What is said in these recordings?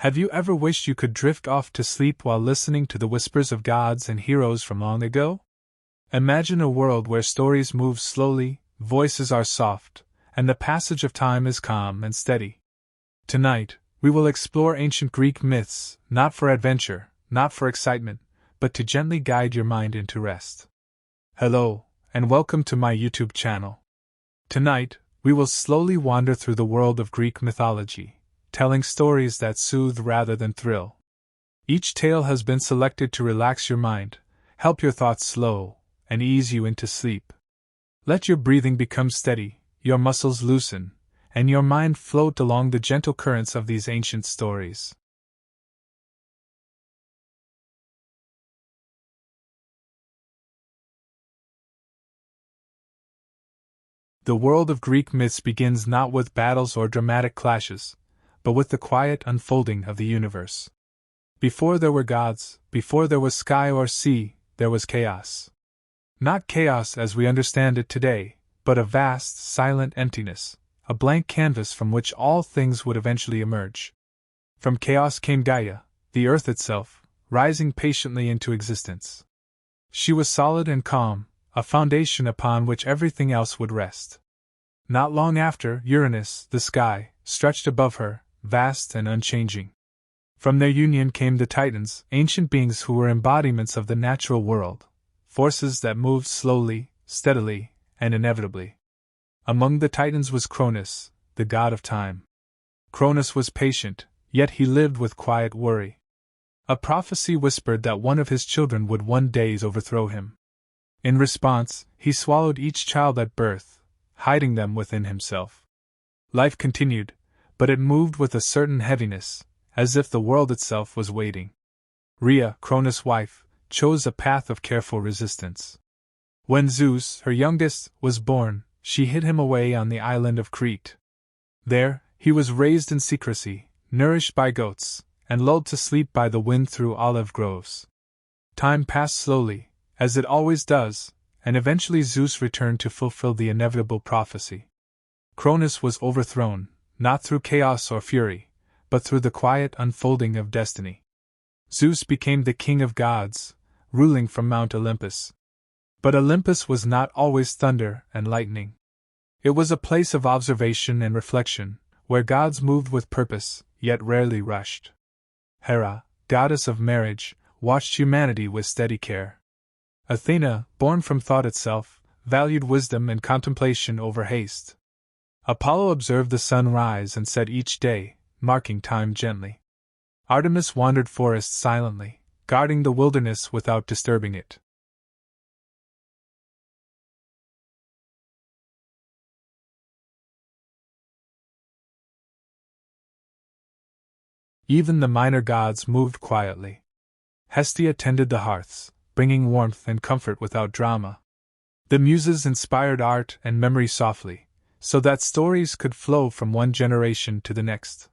Have you ever wished you could drift off to sleep while listening to the whispers of gods and heroes from long ago? Imagine a world where stories move slowly, voices are soft, and the passage of time is calm and steady. Tonight, we will explore ancient Greek myths, not for adventure, not for excitement, but to gently guide your mind into rest. Hello, and welcome to my YouTube channel. Tonight, we will slowly wander through the world of Greek mythology, telling stories that soothe rather than thrill. Each tale has been selected to relax your mind, help your thoughts slow, and ease you into sleep. Let your breathing become steady, your muscles loosen, and your mind float along the gentle currents of these ancient stories. The world of Greek myths begins not with battles or dramatic clashes, but with the quiet unfolding of the universe. Before there were gods, before there was sky or sea, there was chaos. Not chaos as we understand it today, but a vast, silent emptiness, a blank canvas from which all things would eventually emerge. From chaos came Gaia, the earth itself, rising patiently into existence. She was solid and calm, a foundation upon which everything else would rest. Not long after, Uranus, the sky, stretched above her, vast and unchanging. From their union came the Titans, ancient beings who were embodiments of the natural world, forces that moved slowly, steadily, and inevitably. Among the Titans was Cronus, the god of time. Cronus was patient, yet he lived with quiet worry. A prophecy whispered that one of his children would one day overthrow him. In response, he swallowed each child at birth, hiding them within himself. Life continued, but it moved with a certain heaviness, as if the world itself was waiting. Rhea, Cronus' wife, chose a path of careful resistance. When Zeus, her youngest, was born, she hid him away on the island of Crete. There, he was raised in secrecy, nourished by goats, and lulled to sleep by the wind through olive groves. Time passed slowly, as it always does, and eventually Zeus returned to fulfill the inevitable prophecy. Cronus was overthrown, not through chaos or fury, but through the quiet unfolding of destiny. Zeus became the king of gods, ruling from Mount Olympus. But Olympus was not always thunder and lightning. It was a place of observation and reflection, where gods moved with purpose, yet rarely rushed. Hera, goddess of marriage, watched humanity with steady care. Athena, born from thought itself, valued wisdom and contemplation over haste. Apollo observed the sun rise and set each day, marking time gently. Artemis wandered forests silently, guarding the wilderness without disturbing it. Even the minor gods moved quietly. Hestia tended the hearths, bringing warmth and comfort without drama. The Muses inspired art and memory softly, so that stories could flow from one generation to the next.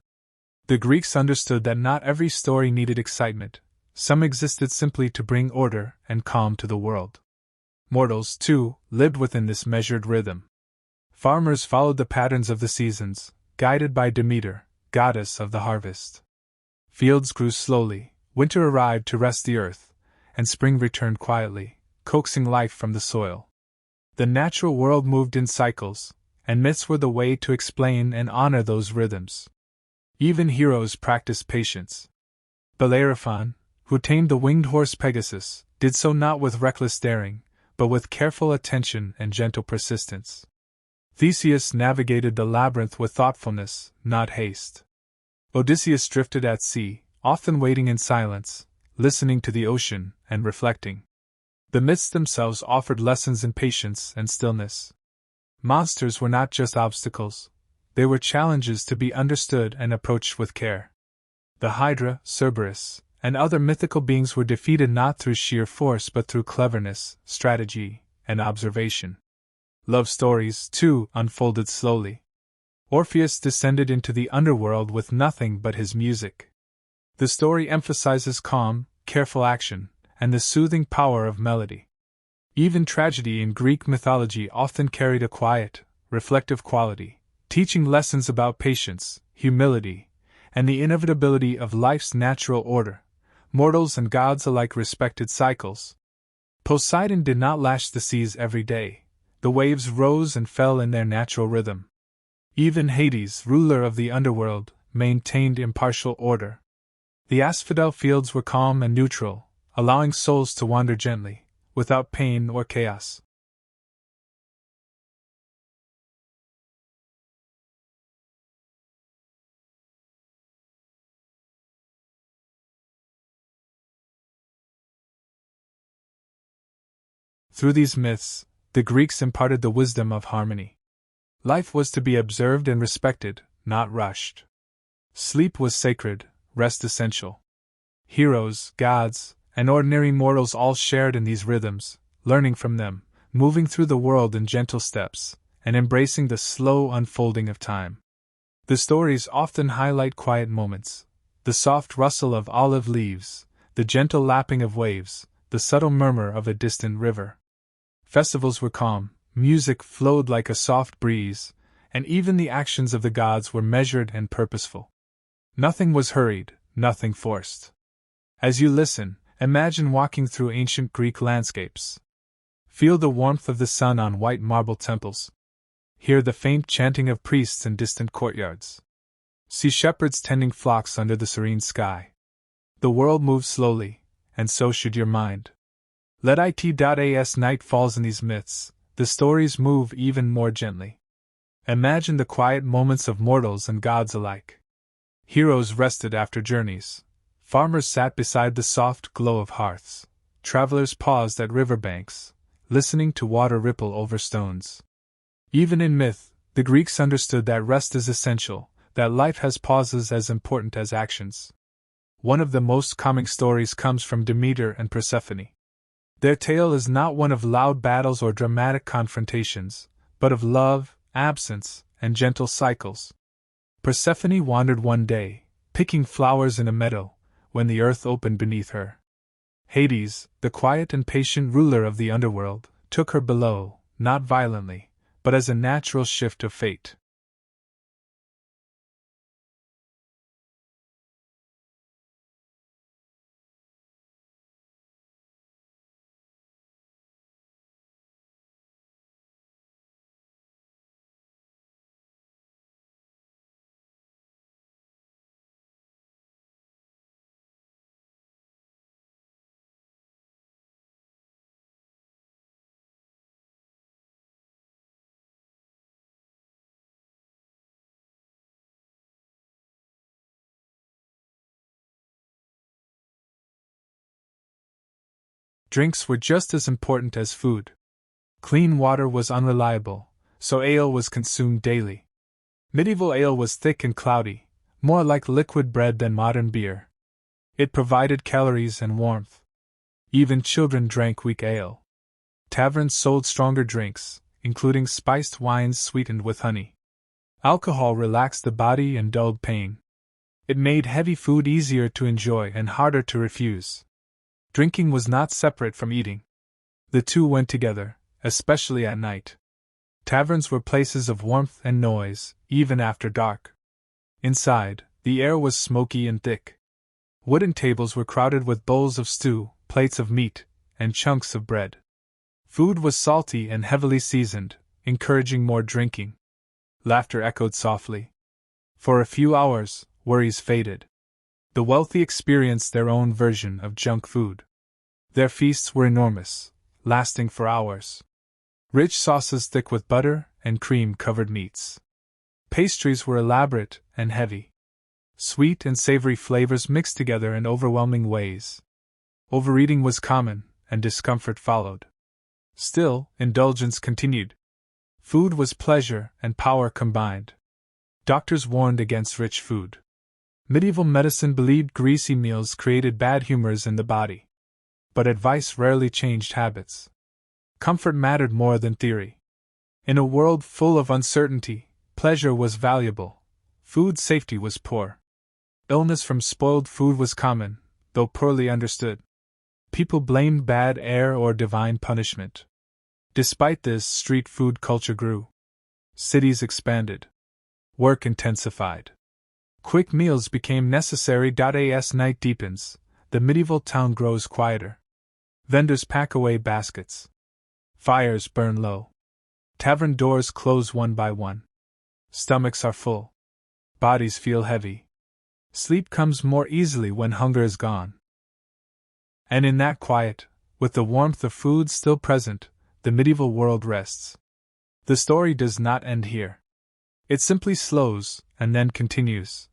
The Greeks understood that not every story needed excitement, some existed simply to bring order and calm to the world. Mortals, too, lived within this measured rhythm. Farmers followed the patterns of the seasons, guided by Demeter, goddess of the harvest. Fields grew slowly, winter arrived to rest the earth, and spring returned quietly, coaxing life from the soil. The natural world moved in cycles, and myths were the way to explain and honor those rhythms. Even heroes practiced patience. Bellerophon, who tamed the winged horse Pegasus, did so not with reckless daring, but with careful attention and gentle persistence. Theseus navigated the labyrinth with thoughtfulness, not haste. Odysseus drifted at sea, often waiting in silence, listening to the ocean and reflecting. The myths themselves offered lessons in patience and stillness. Monsters were not just obstacles, they were challenges to be understood and approached with care. The Hydra, Cerberus, and other mythical beings were defeated not through sheer force but through cleverness, strategy, and observation. Love stories, too, unfolded slowly. Orpheus descended into the underworld with nothing but his music. The story emphasizes calm, careful action, and the soothing power of melody. Even tragedy in Greek mythology often carried a quiet, reflective quality, teaching lessons about patience, humility, and the inevitability of life's natural order. Mortals and gods alike respected cycles. Poseidon did not lash the seas every day. The waves rose and fell in their natural rhythm. Even Hades, ruler of the underworld, maintained impartial order. The asphodel fields were calm and neutral, allowing souls to wander gently, without pain or chaos. Through these myths, the Greeks imparted the wisdom of harmony. Life was to be observed and respected, not rushed. Sleep was sacred, rest essential. Heroes, gods, and ordinary mortals all shared in these rhythms, learning from them, moving through the world in gentle steps, and embracing the slow unfolding of time. The stories often highlight quiet moments: the soft rustle of olive leaves, the gentle lapping of waves, the subtle murmur of a distant river. Festivals were calm, music flowed like a soft breeze, and even the actions of the gods were measured and purposeful. Nothing was hurried, nothing forced. As you listen, imagine walking through ancient Greek landscapes. Feel the warmth of the sun on white marble temples. Hear the faint chanting of priests in distant courtyards. See shepherds tending flocks under the serene sky. The world moves slowly, and so should your mind. Let it.as night falls in these myths, the stories move even more gently. Imagine the quiet moments of mortals and gods alike. Heroes rested after journeys. Farmers sat beside the soft glow of hearths. Travelers paused at riverbanks, listening to water ripple over stones. Even in myth, the Greeks understood that rest is essential, that life has pauses as important as actions. One of the most common stories comes from Demeter and Persephone. Their tale is not one of loud battles or dramatic confrontations, but of love, absence, and gentle cycles. Persephone wandered one day, picking flowers in a meadow, when the earth opened beneath her. Hades, the quiet and patient ruler of the underworld, took her below, not violently, but as a natural shift of fate. Drinks were just as important as food. Clean water was unreliable, so ale was consumed daily. Medieval ale was thick and cloudy, more like liquid bread than modern beer. It provided calories and warmth. Even children drank weak ale. Taverns sold stronger drinks, including spiced wines sweetened with honey. Alcohol relaxed the body and dulled pain. It made heavy food easier to enjoy and harder to refuse. Drinking was not separate from eating. The two went together, especially at night. Taverns were places of warmth and noise, even after dark. Inside, the air was smoky and thick. Wooden tables were crowded with bowls of stew, plates of meat, and chunks of bread. Food was salty and heavily seasoned, encouraging more drinking. Laughter echoed softly. For a few hours, worries faded. The wealthy experienced their own version of junk food. Their feasts were enormous, lasting for hours. Rich sauces thick with butter and cream covered meats. Pastries were elaborate and heavy. Sweet and savory flavors mixed together in overwhelming ways. Overeating was common, and discomfort followed. Still, indulgence continued. Food was pleasure and power combined. Doctors warned against rich food. Medieval medicine believed greasy meals created bad humors in the body. But advice rarely changed habits. Comfort mattered more than theory. In a world full of uncertainty, pleasure was valuable. Food safety was poor. Illness from spoiled food was common, though poorly understood. People blamed bad air or divine punishment. Despite this, street food culture grew. Cities expanded. Work intensified. Quick meals became necessary. As night deepens, the medieval town grows quieter. Vendors pack away baskets. Fires burn low. Tavern doors close one by one. Stomachs are full. Bodies feel heavy. Sleep comes more easily when hunger is gone. And in that quiet, with the warmth of food still present, the medieval world rests. The story does not end here. It simply slows, and then continues.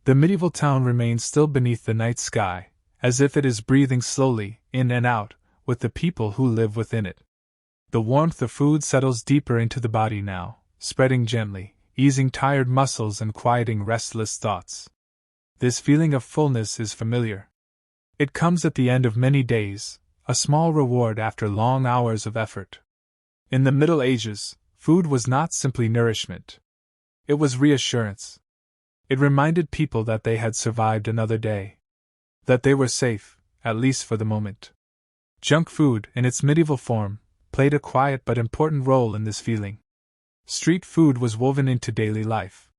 The medieval town remains still beneath the night sky, as if it is breathing slowly, in and out, with the people who live within it. The warmth of food settles deeper into the body now, spreading gently, easing tired muscles and quieting restless thoughts. This feeling of fullness is familiar. It comes at the end of many days, a small reward after long hours of effort. In the Middle Ages, food was not simply nourishment. It was reassurance. It reminded people that they had survived another day. That they were safe, at least for the moment. Junk food, in its medieval form, played a quiet but important role in this feeling. Street food was woven into daily life.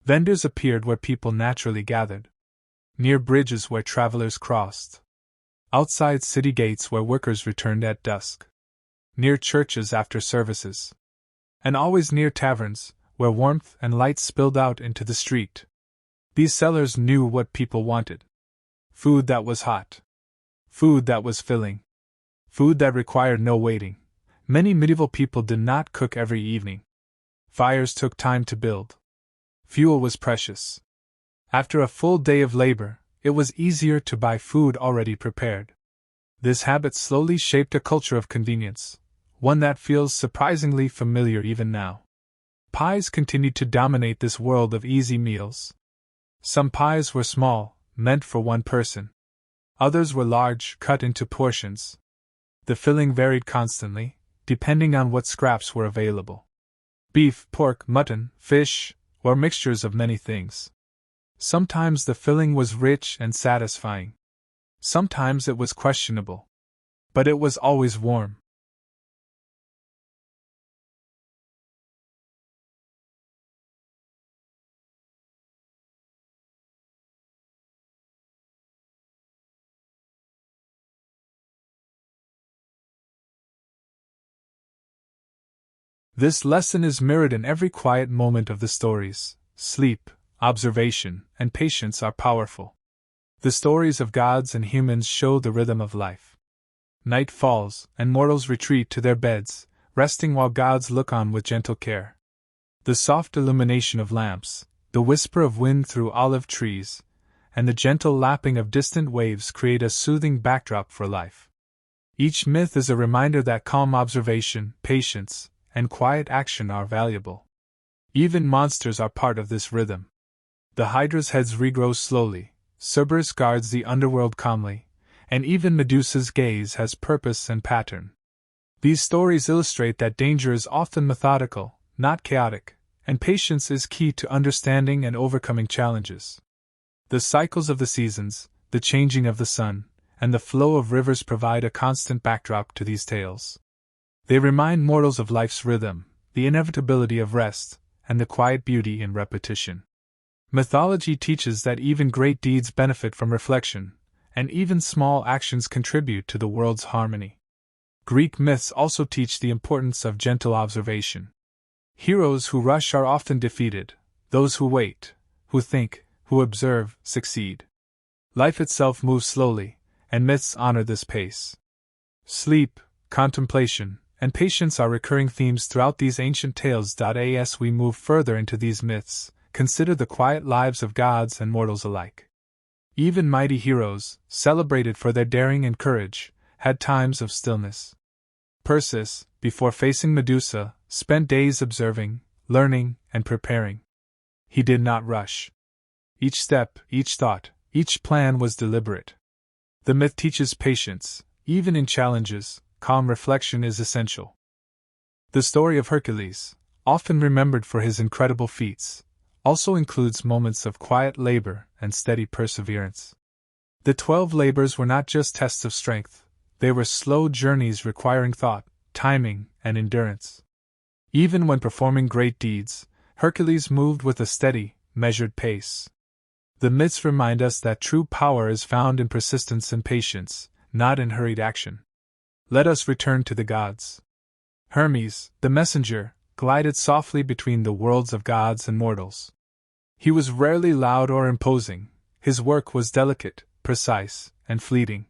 Vendors appeared where people naturally gathered. Near bridges where travelers crossed. Outside city gates where workers returned at dusk. Near churches after services. And always near taverns, where warmth and light spilled out into the street. These sellers knew what people wanted. Food that was hot. Food that was filling. Food that required no waiting. Many medieval people did not cook every evening. Fires took time to build. Fuel was precious. After a full day of labor, it was easier to buy food already prepared. This habit slowly shaped a culture of convenience, one that feels surprisingly familiar even now. Pies continued to dominate this world of easy meals. Some pies were small, meant for one person. Others were large, cut into portions. The filling varied constantly, depending on what scraps were available. Beef, pork, mutton, fish, or mixtures of many things. Sometimes the filling was rich and satisfying. Sometimes it was questionable. But it was always warm. This lesson is mirrored in every quiet moment of the stories. Sleep, observation, and patience are powerful. The stories of gods and humans show the rhythm of life. Night falls, and mortals retreat to their beds, resting while gods look on with gentle care. The soft illumination of lamps, the whisper of wind through olive trees, and the gentle lapping of distant waves create a soothing backdrop for life. Each myth is a reminder that calm observation, patience, and quiet action are valuable. Even monsters are part of this rhythm. The Hydra's heads regrow slowly, Cerberus guards the underworld calmly, and even Medusa's gaze has purpose and pattern. These stories illustrate that danger is often methodical, not chaotic, and patience is key to understanding and overcoming challenges. The cycles of the seasons, the changing of the sun, and the flow of rivers provide a constant backdrop to these tales. They remind mortals of life's rhythm, the inevitability of rest, and the quiet beauty in repetition. Mythology teaches that even great deeds benefit from reflection, and even small actions contribute to the world's harmony. Greek myths also teach the importance of gentle observation. Heroes who rush are often defeated, those who wait, who think, who observe, succeed. Life itself moves slowly, and myths honor this pace. Sleep, contemplation, and patience are recurring themes throughout these ancient tales. As we move further into these myths, consider the quiet lives of gods and mortals alike. Even mighty heroes, celebrated for their daring and courage, had times of stillness. Perseus, before facing Medusa, spent days observing, learning, and preparing. He did not rush. Each step, each thought, each plan was deliberate. The myth teaches patience. Even in challenges, calm reflection is essential. The story of Hercules, often remembered for his incredible feats, also includes moments of quiet labor and steady perseverance. The 12 labors were not just tests of strength, they were slow journeys requiring thought, timing, and endurance. Even when performing great deeds, Hercules moved with a steady, measured pace. The myths remind us that true power is found in persistence and patience, not in hurried action. Let us return to the gods. Hermes, the messenger, glided softly between the worlds of gods and mortals. He was rarely loud or imposing, his work was delicate, precise, and fleeting.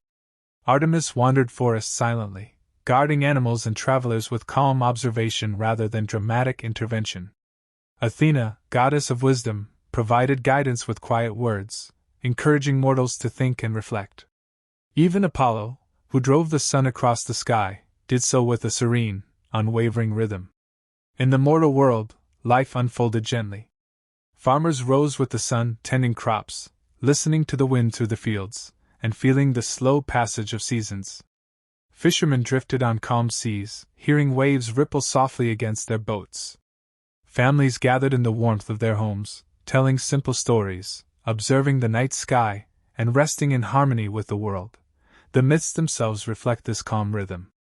Artemis wandered forests silently, guarding animals and travelers with calm observation rather than dramatic intervention. Athena, goddess of wisdom, provided guidance with quiet words, encouraging mortals to think and reflect. Even Apollo, who drove the sun across the sky, did so with a serene, unwavering rhythm. In the mortal world, life unfolded gently. Farmers rose with the sun, tending crops, listening to the wind through the fields, and feeling the slow passage of seasons. Fishermen drifted on calm seas, hearing waves ripple softly against their boats. Families gathered in the warmth of their homes, telling simple stories, observing the night sky, and resting in harmony with the world. The myths themselves reflect this calm rhythm.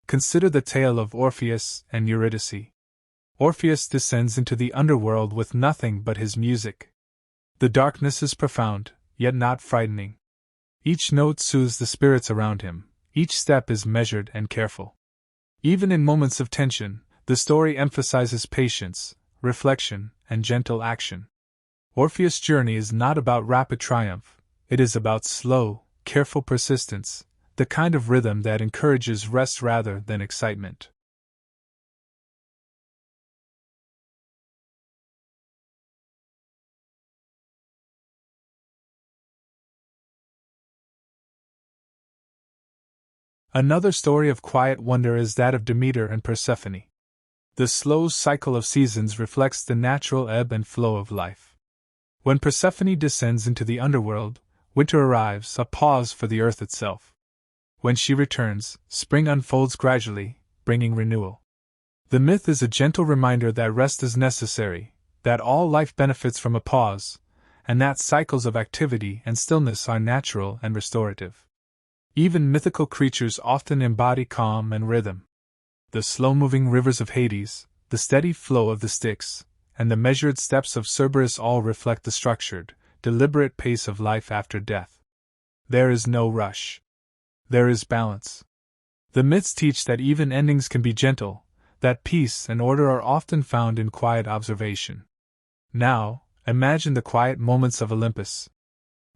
Consider the tale of Orpheus and Eurydice. Orpheus descends into the underworld with nothing but his music. The darkness is profound, yet not frightening. Each note soothes the spirits around him, each step is measured and careful. Even in moments of tension, the story emphasizes patience, reflection, and gentle action. Orpheus' journey is not about rapid triumph, it is about slow, careful persistence, the kind of rhythm that encourages rest rather than excitement. Another story of quiet wonder is that of Demeter and Persephone. The slow cycle of seasons reflects the natural ebb and flow of life. When Persephone descends into the underworld, winter arrives, a pause for the earth itself. When she returns, spring unfolds gradually, bringing renewal. The myth is a gentle reminder that rest is necessary, that all life benefits from a pause, and that cycles of activity and stillness are natural and restorative. Even mythical creatures often embody calm and rhythm. The slow-moving rivers of Hades, the steady flow of the Styx, and the measured steps of Cerberus all reflect the structured, deliberate pace of life after death. There is no rush. There is balance. The myths teach that even endings can be gentle, that peace and order are often found in quiet observation. Now, imagine the quiet moments of Olympus.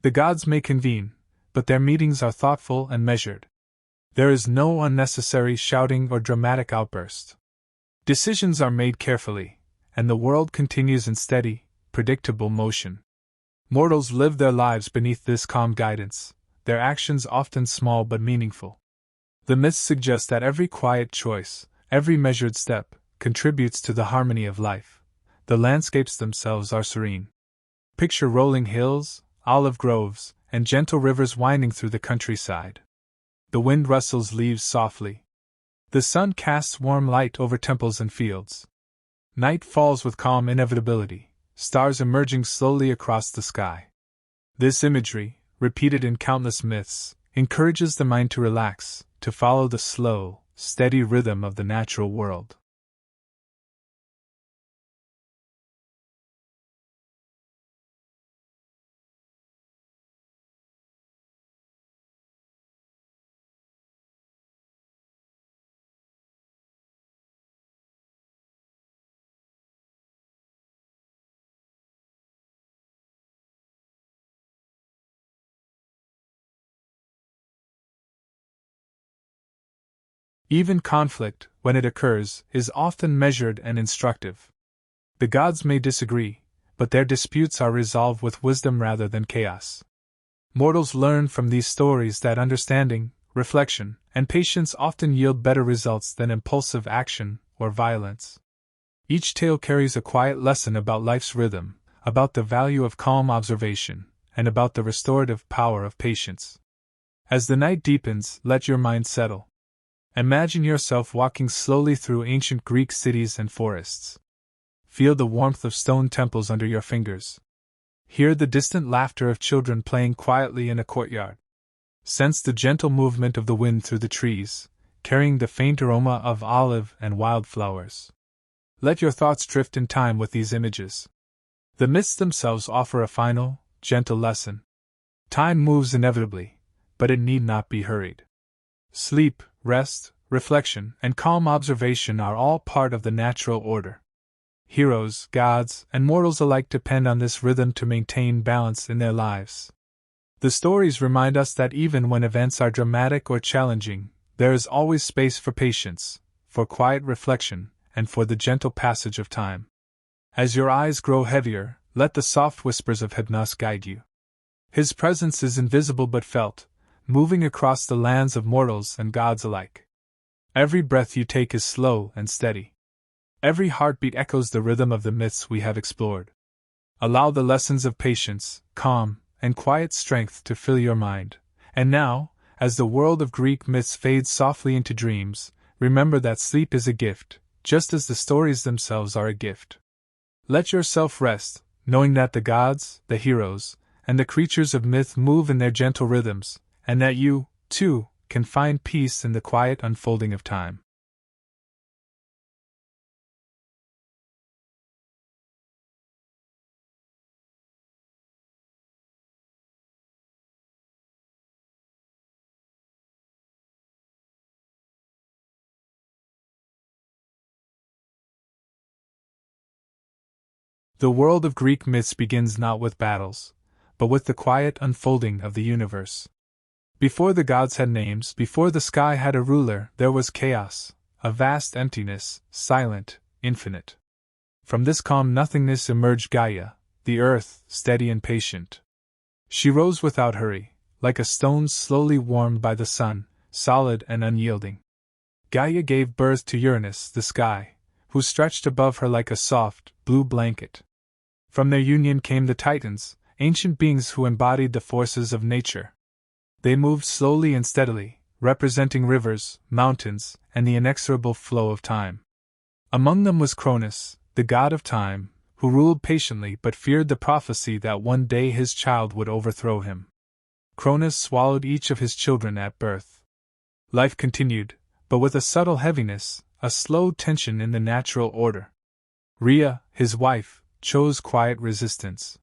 The gods may convene, but their meetings are thoughtful and measured. There is no unnecessary shouting or dramatic outburst. Decisions are made carefully, and the world continues in steady, predictable motion. Mortals live their lives beneath this calm guidance, their actions often small but meaningful. The myths suggest that every quiet choice, every measured step, contributes to the harmony of life. The landscapes themselves are serene. Picture rolling hills, olive groves, and gentle rivers winding through the countryside. The wind rustles leaves softly. The sun casts warm light over temples and fields. Night falls with calm inevitability, stars emerging slowly across the sky. This imagery, repeated in countless myths, encourages the mind to relax, to follow the slow, steady rhythm of the natural world. Even conflict, when it occurs, is often measured and instructive. The gods may disagree, but their disputes are resolved with wisdom rather than chaos. Mortals learn from these stories that understanding, reflection, and patience often yield better results than impulsive action or violence. Each tale carries a quiet lesson about life's rhythm, about the value of calm observation, and about the restorative power of patience. As the night deepens, let your mind settle. Imagine yourself walking slowly through ancient Greek cities and forests. Feel the warmth of stone temples under your fingers. Hear the distant laughter of children playing quietly in a courtyard. Sense the gentle movement of the wind through the trees, carrying the faint aroma of olive and wildflowers. Let your thoughts drift in time with these images. The myths themselves offer a final, gentle lesson. Time moves inevitably, but it need not be hurried. Sleep, rest, reflection, and calm observation are all part of the natural order. Heroes, gods, and mortals alike depend on this rhythm to maintain balance in their lives. The stories remind us that even when events are dramatic or challenging, there is always space for patience, for quiet reflection, and for the gentle passage of time. As your eyes grow heavier, let the soft whispers of Hypnos guide you. His presence is invisible but felt, moving across the lands of mortals and gods alike. Every breath you take is slow and steady. Every heartbeat echoes the rhythm of the myths we have explored. Allow the lessons of patience, calm, and quiet strength to fill your mind. And now, as the world of Greek myths fades softly into dreams, remember that sleep is a gift, just as the stories themselves are a gift. Let yourself rest, knowing that the gods, the heroes, and the creatures of myth move in their gentle rhythms, and that you, too, can find peace in the quiet unfolding of time. The world of Greek myths begins not with battles, but with the quiet unfolding of the universe. Before the gods had names, before the sky had a ruler, there was chaos, a vast emptiness, silent, infinite. From this calm nothingness emerged Gaia, the earth, steady and patient. She rose without hurry, like a stone slowly warmed by the sun, solid and unyielding. Gaia gave birth to Uranus, the sky, who stretched above her like a soft, blue blanket. From their union came the Titans, ancient beings who embodied the forces of nature. They moved slowly and steadily, representing rivers, mountains, and the inexorable flow of time. Among them was Cronus, the god of time, who ruled patiently but feared the prophecy that one day his child would overthrow him. Cronus swallowed each of his children at birth. Life continued, but with a subtle heaviness, a slow tension in the natural order. Rhea, his wife, chose quiet resistance.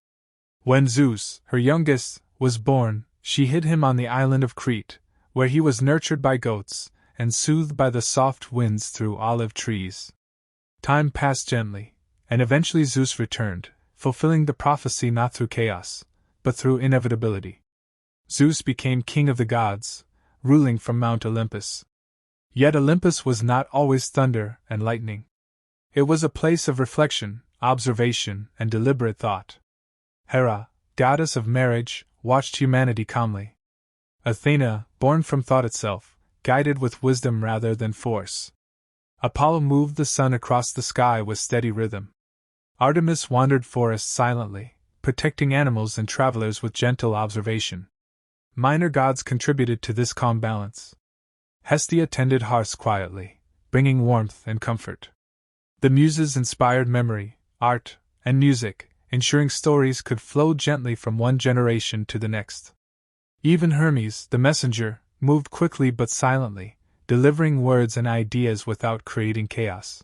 When Zeus, her youngest, was born, she hid him on the island of Crete, where he was nurtured by goats and soothed by the soft winds through olive trees. Time passed gently, and eventually Zeus returned, fulfilling the prophecy not through chaos, but through inevitability. Zeus became king of the gods, ruling from Mount Olympus. Yet Olympus was not always thunder and lightning. It was a place of reflection, observation, and deliberate thought. Hera, goddess of marriage, watched humanity calmly. Athena, born from thought itself, guided with wisdom rather than force. Apollo moved the sun across the sky with steady rhythm. Artemis wandered forests silently, protecting animals and travelers with gentle observation. Minor gods contributed to this calm balance. Hestia tended hearths quietly, bringing warmth and comfort. The Muses inspired memory, art, and music, ensuring stories could flow gently from one generation to the next. Even Hermes, the messenger, moved quickly but silently, delivering words and ideas without creating chaos.